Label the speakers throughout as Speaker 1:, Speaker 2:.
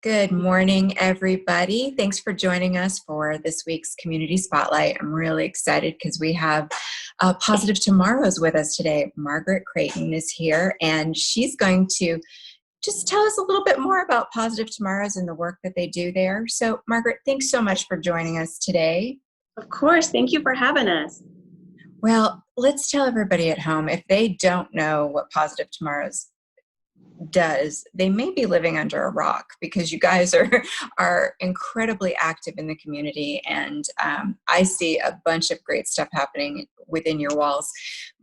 Speaker 1: Good morning, everybody. Thanks for joining us for this week's Community Spotlight. I'm really excited because we have Positive Tomorrows with us today. Margaret Creighton is here, and she's going to just tell us a little bit more about Positive Tomorrows and the work that they do there. So, Margaret, thanks so much for joining us today.
Speaker 2: Of course. Thank you for having us.
Speaker 1: Well, let's tell everybody at home, if they don't know what Positive Tomorrows does, they may be living under a rock, because you guys are incredibly active in the community, and I see a bunch of great stuff happening within your walls.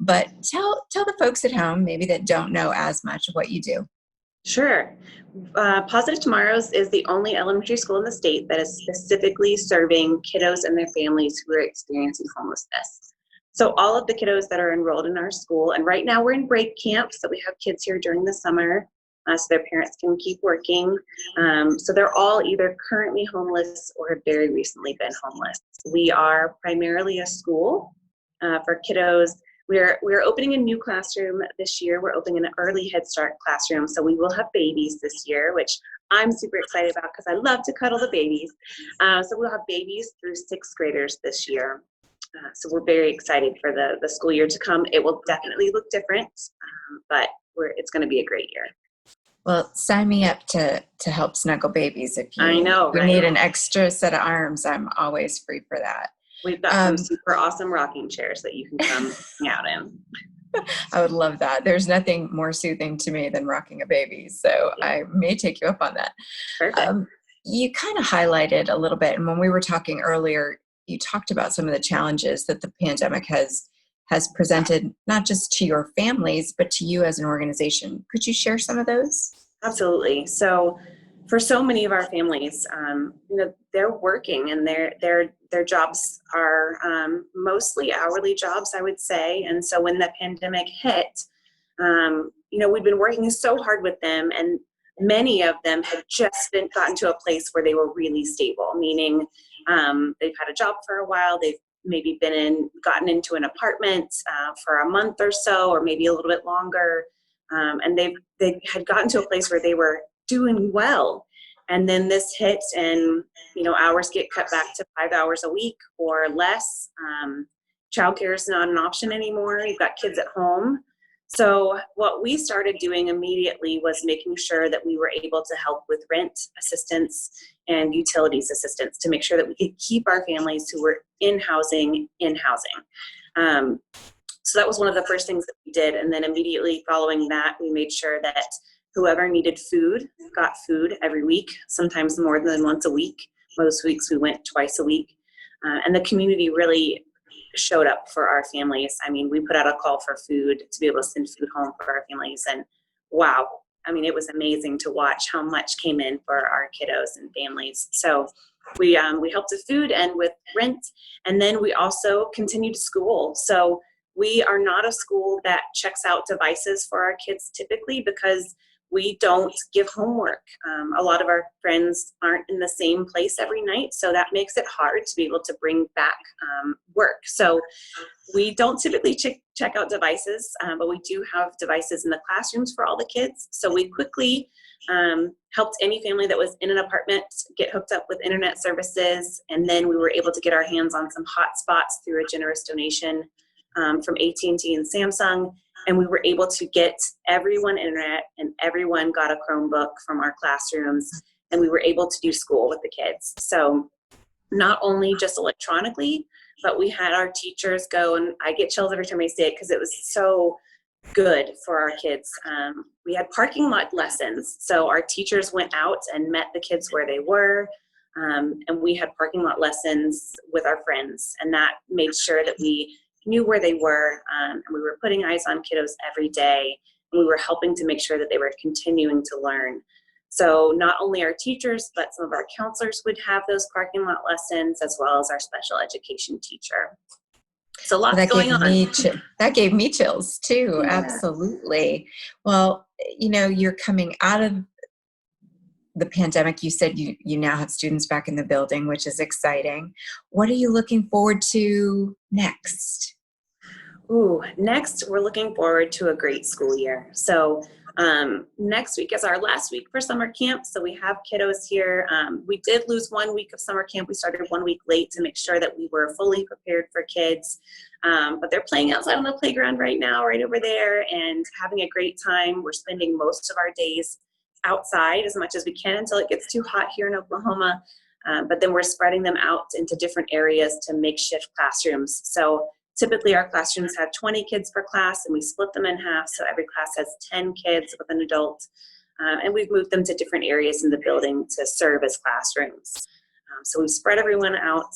Speaker 1: But tell the folks at home, maybe that don't know as much, what you do.
Speaker 2: Sure. Positive Tomorrows is the only elementary school in the state that is specifically serving kiddos and their families who are experiencing homelessness. So all of the kiddos that are enrolled in our school, and right now we're in break camp, so we have kids here during the summer so their parents can keep working. So they're all either currently homeless or have very recently been homeless. We are primarily a school for kiddos. We're opening a new classroom this year. We're opening an early Head Start classroom, so we will have babies this year, which I'm super excited about because I love to cuddle the babies. So we'll have babies through sixth graders this year. So we're very excited for the school year to come. It will definitely look different, but it's going to be a great year.
Speaker 1: Well, sign me up to help snuggle babies. If you,
Speaker 2: I know,
Speaker 1: you
Speaker 2: right?
Speaker 1: need an extra set of arms, I'm always free for that.
Speaker 2: We've got some super awesome rocking chairs that you can come hang out in.
Speaker 1: I would love that. There's nothing more soothing to me than rocking a baby, so I may take you up on that.
Speaker 2: Perfect.
Speaker 1: You kind of highlighted a little bit, and when we were talking earlier, you talked about some of the challenges that the pandemic has presented, not just to your families, but to you as an organization. Could you share some of those?
Speaker 2: Absolutely. So for so many of our families, they're working, and their jobs are mostly hourly jobs, I would say. And so when the pandemic hit, we'd been working so hard with them, and many of them had just gotten to a place where they were really stable, meaning they've had a job for a while, they've maybe gotten into an apartment for a month or so, or maybe a little bit longer, and they had gotten to a place where they were doing well. And then this hit, and hours get cut back to 5 hours a week or less. Childcare is not an option anymore. You've got kids at home. So what we started doing immediately was making sure that we were able to help with rent assistance and utilities assistance to make sure that we could keep our families who were in housing. So that was one of the first things that we did. And then immediately following that, we made sure that whoever needed food got food every week, sometimes more than once a week. Most weeks we went twice a week. And the community really showed up for our families. I mean, we put out a call for food to be able to send food home for our families. And wow, I mean, it was amazing to watch how much came in for our kiddos and families. So we helped with food and with rent. And then we also continued school. So we are not a school that checks out devices for our kids typically, because we don't give homework. A lot of our friends aren't in the same place every night, so that makes it hard to be able to bring back work. So we don't typically check out devices, but we do have devices in the classrooms for all the kids. So we quickly helped any family that was in an apartment get hooked up with internet services, and then we were able to get our hands on some hotspots through a generous donation from AT&T and Samsung. And we were able to get everyone internet, and everyone got a Chromebook from our classrooms, and we were able to do school with the kids. So not only just electronically, but we had our teachers go, and I get chills every time I say it because it was so good for our kids. We had parking lot lessons. So our teachers went out and met the kids where they were. And we had parking lot lessons with our friends, and that made sure that we knew where they were, and we were putting eyes on kiddos every day, and we were helping to make sure that they were continuing to learn. So not only our teachers, but some of our counselors would have those parking lot lessons, as well as our special education teacher. So lots going on.
Speaker 1: That gave me chills too.
Speaker 2: Yeah.
Speaker 1: Absolutely. Well, you're coming out of the pandemic. You said you now have students back in the building, which is exciting. What are you looking forward to next?
Speaker 2: Ooh, next, we're looking forward to a great school year. So next week is our last week for summer camp. So we have kiddos here. We did lose 1 week of summer camp. We started 1 week late to make sure that we were fully prepared for kids. But they're playing outside on the playground right now, right over there, and having a great time. We're spending most of our days outside as much as we can until it gets too hot here in Oklahoma. But then we're spreading them out into different areas to makeshift classrooms. So typically our classrooms have 20 kids per class, and we split them in half, so every class has 10 kids with an adult. And we've moved them to different areas in the building to serve as classrooms. So we've spread everyone out,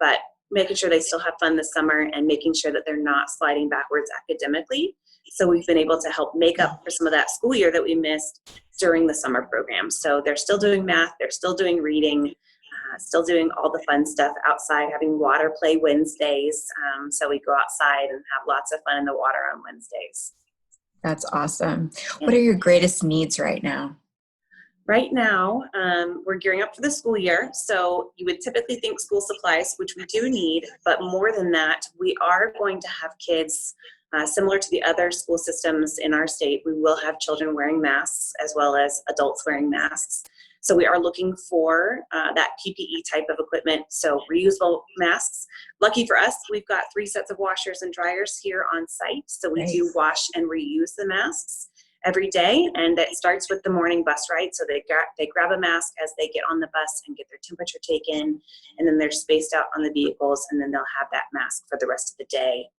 Speaker 2: but making sure they still have fun this summer and making sure that they're not sliding backwards academically. So we've been able to help make up for some of that school year that we missed during the summer program. So they're still doing math, they're still doing reading, still doing all the fun stuff outside, having water play Wednesdays. So we go outside and have lots of fun in the water on Wednesdays.
Speaker 1: That's awesome. What are your greatest needs right now?
Speaker 2: Right now, we're gearing up for the school year. So you would typically think school supplies, which we do need, but more than that, we are going to have kids similar to the other school systems in our state. We will have children wearing masks as well as adults wearing masks. So we are looking for that PPE type of equipment, so reusable masks. Lucky for us, we've got 3 sets of washers and dryers here on site, so we do wash and reuse the masks every day, and it starts with the morning bus ride. So they grab a mask as they get on the bus and get their temperature taken, and then they're spaced out on the vehicles, and then they'll have that mask for the rest of the day.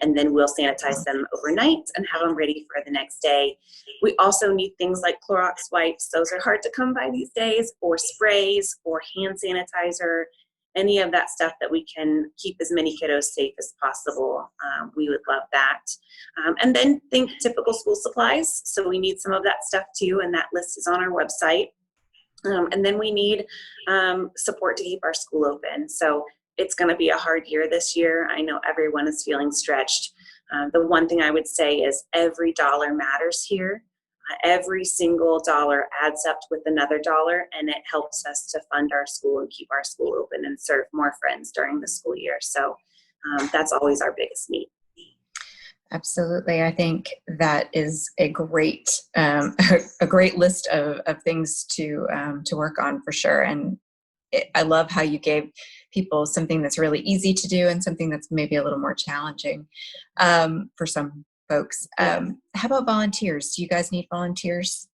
Speaker 2: And then we'll sanitize them overnight and have them ready for the next day. We also need things like Clorox wipes. Those are hard to come by these days, or sprays, or hand sanitizer, any of that stuff that we can keep as many kiddos safe as possible. We would love that. And then think typical school supplies. So we need some of that stuff too, and that list is on our website. And then we need support to keep our school open. So it's going to be a hard year this year. I know everyone is feeling stretched. The one thing I would say is every dollar matters here. Every single dollar adds up with another dollar, and it helps us to fund our school and keep our school open and serve more friends during the school year. So that's always our biggest need.
Speaker 1: Absolutely. I think that is a great a great list of things to work on for sure. And I love how you gave people something that's really easy to do and something that's maybe a little more challenging for some folks. How about volunteers? Do you guys need volunteers?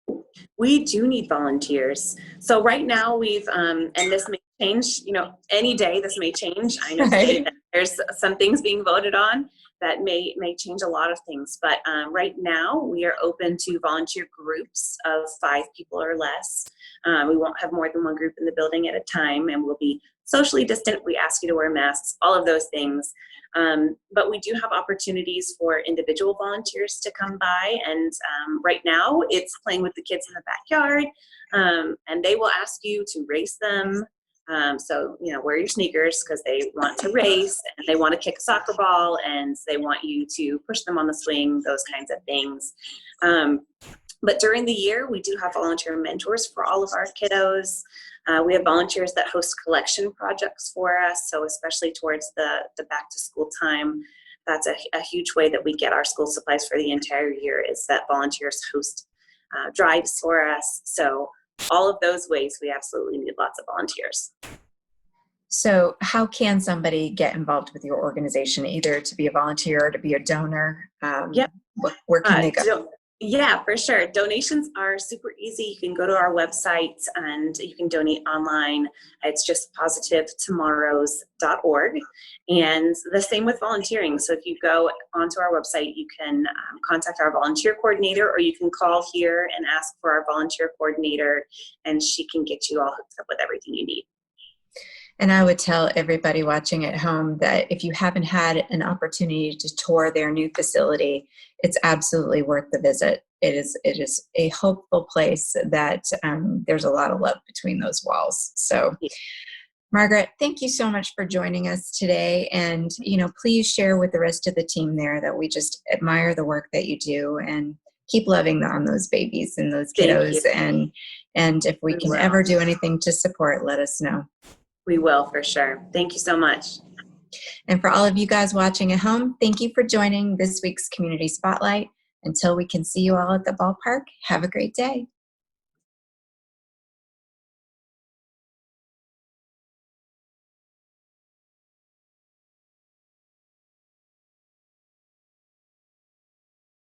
Speaker 2: We do need volunteers. So right now we've, and this may change, any day this may change. I know today that there's some things being voted on that may change a lot of things. But right now we are open to volunteer groups of 5 people or less. We won't have more than 1 group in the building at a time, and we'll be socially distant. We ask you to wear masks, all of those things. But we do have opportunities for individual volunteers to come by, and right now it's playing with the kids in the backyard, and they will ask you to race them. So, wear your sneakers because they want to race, and they want to kick a soccer ball, and they want you to push them on the swing, those kinds of things. But during the year, we do have volunteer mentors for all of our kiddos. We have volunteers that host collection projects for us. So especially towards the back to school time, that's a huge way that we get our school supplies for the entire year, is that volunteers host drives for us. So all of those ways, we absolutely need lots of volunteers.
Speaker 1: So how can somebody get involved with your organization, either to be a volunteer or to be a donor?
Speaker 2: Yep.
Speaker 1: Where can they go?
Speaker 2: Yeah, for sure. Donations are super easy. You can go to our website and you can donate online. It's just positivetomorrows.org. And the same with volunteering. So if you go onto our website, you can contact our volunteer coordinator, or you can call here and ask for our volunteer coordinator, and she can get you all hooked up with everything you need.
Speaker 1: And I would tell everybody watching at home that if you haven't had an opportunity to tour their new facility, it's absolutely worth the visit. It is a hopeful place that there's a lot of love between those walls. So, Margaret, thank you so much for joining us today. And, please share with the rest of the team there that we just admire the work that you do, and keep loving on those babies and those kiddos. And if we can ever do anything to support, let us know.
Speaker 2: We will, for sure. Thank you so much.
Speaker 1: And for all of you guys watching at home, thank you for joining this week's Community Spotlight. Until we can see you all at the ballpark, have a great day.